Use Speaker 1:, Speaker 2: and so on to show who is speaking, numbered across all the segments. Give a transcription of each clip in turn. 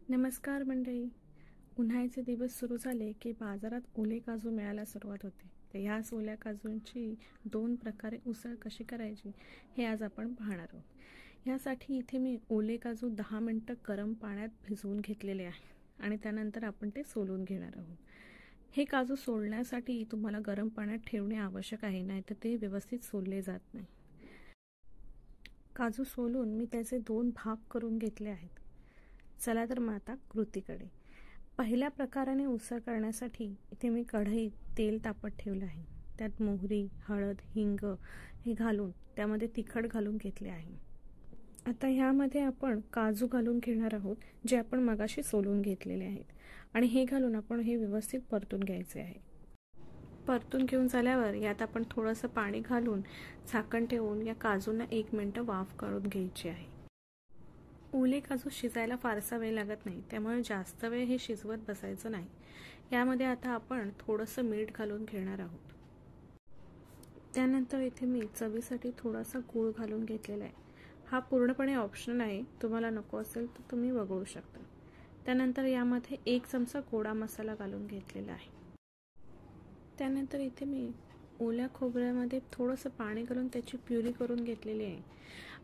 Speaker 1: नमस्कार मंडळी. उन्हाळ्याचे दिवस सुरू झाले की बाजारात ओले काजू मिळायला सुरुवात होते. तर ह्याच ओल्या काजूंची 2 प्रकारे उसळ कशी करायची हे आज आपण पाहणार आहोत. यासाठी इथे मी ओले काजू 10 मिनटं गरम पाण्यात भिजवून घेतलेले आहे आणि त्यानंतर आपण ते सोलून घेणार आहोत. हे काजू सोलण्यासाठी तुम्हाला गरम पाण्यात ठेवणे आवश्यक आहे, नाहीतर ते व्यवस्थित सोलले जात नाही. काजू सोलून मी त्याचे 2 भाग करून घेतले आहेत. चला तर मग आता कृतीकडे. पहिल्या प्रकाराने उसळ करण्यासाठी इथे मी कढईत तेल तापत ठेवलं आहे. त्यात मोहरी, हळद, हिंग हे घालून त्यामध्ये तिखट घालून घेतले आहे. आता ह्यामध्ये आपण काजू घालून घेणार आहोत, जे आपण मगाशी सोलून घेतलेले आहेत, आणि हे घालून आपण हे व्यवस्थित परतून घ्यायचे आहे. परतून घेऊन झाल्यावर यात आपण थोडंसं पाणी घालून झाकण ठेवून या काजूंना 1 मिनिट वाफ काढून घ्यायची आहे. ओले काजू शिजायला फारसा वेळ लागत नाही, त्यामुळे जास्त वेळ हे शिजवत बसायचं नाही. यामध्ये आता आपण थोडंसं मीठ घालून घेणार आहोत. त्यानंतर इथे मी चवीसाठी थोडासा गूळ घालून घेतलेला आहे. हा पूर्णपणे ऑप्शनल आहे, तुम्हाला नको असेल तर तुम्ही वगळू शकता. त्यानंतर यामध्ये 1 चमचा गोडा मसाला घालून घेतलेला आहे. त्यानंतर इथे मी ओल्या खोबऱ्यामध्ये थोडंसं पाणी घालून त्याची प्युरी करून घेतलेली आहे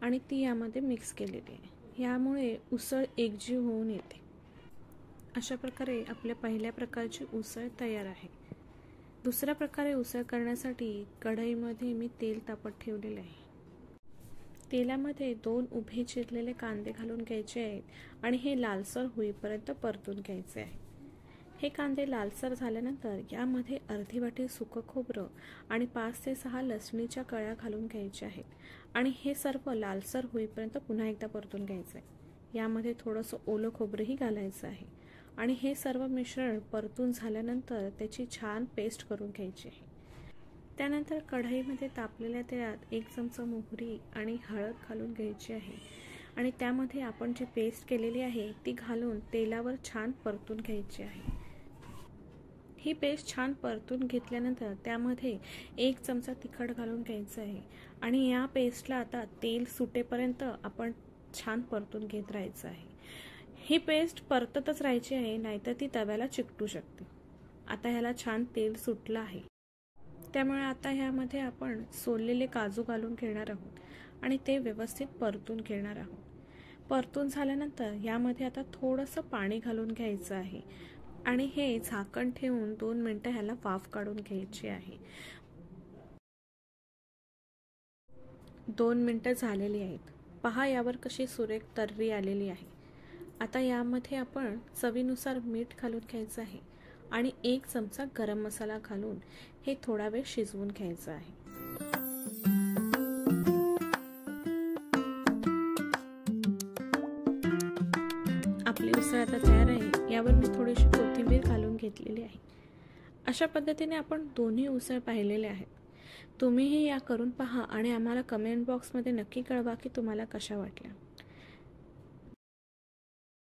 Speaker 1: आणि ती यामध्ये मिक्स केलेली आहे. यामुळे उसळ एकजीव होऊन येते. अशा प्रकारे आपल्या पहिल्या प्रकारची उसळ तयार आहे. दुसऱ्या प्रकारे उसळ करण्यासाठी कढईमध्ये मी तेल तापत ठेवलेले आहे. तेलामध्ये 2 उभे चिरलेले कांदे घालून घ्यायचे आहेत आणि हे लालसर होईपर्यंत परतून घ्यायचे आहे. हे कांदे लालसर झाल्यानंतर यामध्ये अर्धी वाटी सुकं खोबरं आणि 5 ते 6 लसणीच्या कळ्या घालून घ्यायच्या आहेत आणि हे सर्व लालसर होईपर्यंत पुन्हा एकदा परतून घ्यायचं आहे. यामध्ये थोडंसं ओलं खोबरंही घालायचं आहे आणि हे सर्व मिश्रण परतून झाल्यानंतर त्याची छान पेस्ट करून घ्यायची आहे. त्यानंतर कढईमध्ये तापलेल्या तेलात 1 चमचा मोहरी आणि हळद घालून घ्यायची आहे आणि त्यामध्ये आपण जी पेस्ट केलेली आहे ती घालून तेलावर छान परतून घ्यायची आहे. ही पेस्ट छान परतून घेतल्यानंतर त्यामध्ये 1 चमचा तिखट घालून घ्यायचं आहे आणि या पेस्टला आता तेल सुटेपर्यंत आपण छान परतून घेत राहायचं आहे. ही पेस्ट परततच राहायची आहे, नाहीतर ती तव्याला चिकटू शकते. आता ह्याला छान तेल सुटलं आहे, त्यामुळे आता ह्यामध्ये आपण सोललेले काजू घालून घेणार आहोत आणि ते व्यवस्थित परतून घेणार आहोत. परतून झाल्यानंतर यामध्ये आता थोडंसं पाणी घालून घ्यायचं आहे आणि हे झाकण ठेवून 2 मिनिटं ह्याला वाफ काढून घ्यायची आहे. 2 मिनिटं झालेली आहेत. पहा यावर कशी सुरेख तर्री आलेली आहे. आता यामध्ये आपण चवीनुसार मीठ घालून घ्यायचं आहे आणि 1 चमचा गरम मसाला घालून हे थोडा वेळ शिजवून घ्यायचं आहे. आपली उसळ आता तयार आहे. यावर मी थोडीशी कोथिंबीर घालून घेतलेली आहे. अशा पद्धतीने आपण दोन्ही उसळ पाहिलेले आहेत. तुम्हीही या करून पहा आणि आम्हाला कमेंट बॉक्समध्ये नक्की कळवा की तुम्हाला कशा वाटल्या.